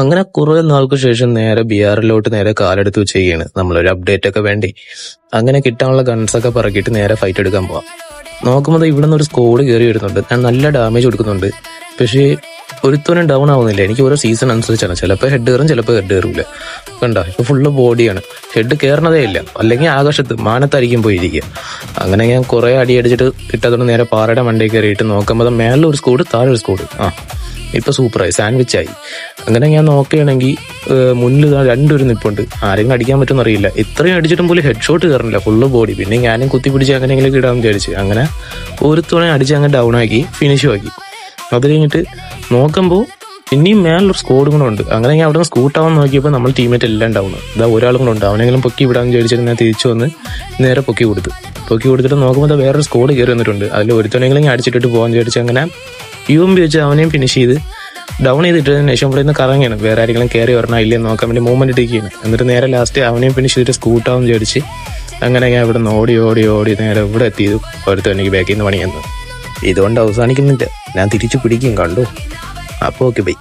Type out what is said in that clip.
അങ്ങനെ കുറെ നാൾക്ക് ശേഷം നേരെ ബിആറിലോട്ട് നേരെ കാലെടുത്ത് വെച്ചിരിക്കുകയാണ്. നമ്മളൊരു അപ്ഡേറ്റ് ഒക്കെ വേണ്ടി അങ്ങനെ കിട്ടാനുള്ള ഗൺസൊക്കെ പറക്കിയിട്ട് നേരെ ഫൈറ്റ് എടുക്കാൻ പോവാം. നോക്കുമ്പോൾ ഇവിടെ നിന്ന് ഒരു സ്കോഡ് കയറി വരുന്നുണ്ട്. ഞാൻ നല്ല ഡാമേജ് കൊടുക്കുന്നുണ്ട്, പക്ഷേ ഒരുത്തോനും ഡൗൺ ആവുന്നില്ല. എനിക്ക് ഓരോ സീസൺ അനുസരിച്ചാണ്, ചിലപ്പോൾ ഹെഡ് കയറും, ചിലപ്പോൾ ഹെഡ് കയറൂല. കണ്ട ഇപ്പൊ ഫുള്ള് ബോഡിയാണ്, ഹെഡ് കയറണതേ ഇല്ല. അല്ലെങ്കിൽ ആകാശത്ത് മാനത്തായിരിക്കും പോയിരിക്കുക. അങ്ങനെ ഞാൻ കുറെ അടി അടിച്ചിട്ട് കിട്ടാത്തോണ്ട് നേരെ പാറയുടെ മണ്ടയിൽ കയറിയിട്ട് നോക്കുമ്പോൾ മേളിൽ ഒരു സ്കോഡ്, താഴെ ഒരു സ്കോഡ്. ഇപ്പൊ സൂപ്പറായി, സാൻഡ്വിച്ച് ആയി. അങ്ങനെ ഞാൻ നോക്കുകയാണെങ്കിൽ മുന്നിൽ രണ്ടുപേരും നിൽപ്പുണ്ട്. ആരെങ്കിലും അടിക്കാൻ പറ്റുമെന്ന് അറിയില്ല. ഇത്രയും അടിച്ചിട്ടും പോലും ഹെഡ് ഷോട്ട് കയറുന്നില്ല, ഫുള്ള് ബോഡി. പിന്നെ ഞാനും കുത്തി പിടിച്ച് അങ്ങനെയെങ്കിലും ഇടാൻ വിചാരിച്ച് അങ്ങനെ ഒരുത്തോടെ അടിച്ച് അങ്ങ് ഡൗൺ ആക്കി ഫിനിഷും ആക്കി. അത് കഴിഞ്ഞിട്ട് നോക്കുമ്പോൾ പിന്നെയും മേലൊരു സ്കോഡ് കൂടെ ഉണ്ട്. അങ്ങനെ ഞാൻ അവിടെ നിന്ന് സ്കൂട്ടാവാൻ നോക്കിയപ്പോൾ നമ്മൾ ടീമേറ്റ് എല്ലാം ഡൗൺ. ഇതാ ഒരാളും കൂടെ ഉണ്ട്, അവനെങ്കിലും പൊക്കി വിടാൻ വിചാരിച്ചിട്ട് ഞാൻ തിരിച്ചു വന്ന് നേരെ പൊക്കി കൊടുത്തിട്ട് നോക്കുമ്പോൾ വേറൊരു സ്കോഡ് കയറി വന്നിട്ടുണ്ട്. അതിൽ ഒരുത്തനെങ്കിലും ഞാൻ അടിച്ചിട്ടിട്ട് പോകാൻ വിചാരിച്ച് അങ്ങനെ UMP വെച്ച് അവനെയും ഫിനിഷ് ചെയ്ത് ഡൗൺ ചെയ്തിട്ടതിന് ശേഷം ഇവിടെ നിന്ന് കറങ്ങിയാണ്. വേറെ ആരെങ്കിലും കയറി വരണോ ഇല്ലെന്ന് നോക്കാൻ വേണ്ടി മൂവ്മെന്റ് ഇട്ടിരിക്കുകയാണ്. എന്നിട്ട് നേരെ ലാസ്റ്റ് അവനെയും ഫിനിഷ് ചെയ്തിട്ട് സ്കൂട്ടാവും വിചാരിച്ച് അങ്ങനെ ഞാൻ ഇവിടെ നിന്ന് ഓടി നേരെ ഇവിടെ എത്തിയത്. ഒരുത്തൻ എനിക്ക് ബാക്കിൽ നിന്ന് പണിയെന്ന്. ഇതുകൊണ്ട് അവസാനിക്കുന്നില്ല, ഞാൻ തിരിച്ചു പിടിക്കും. കണ്ടു. അപ്പോൾ ഓക്കെ ബൈ.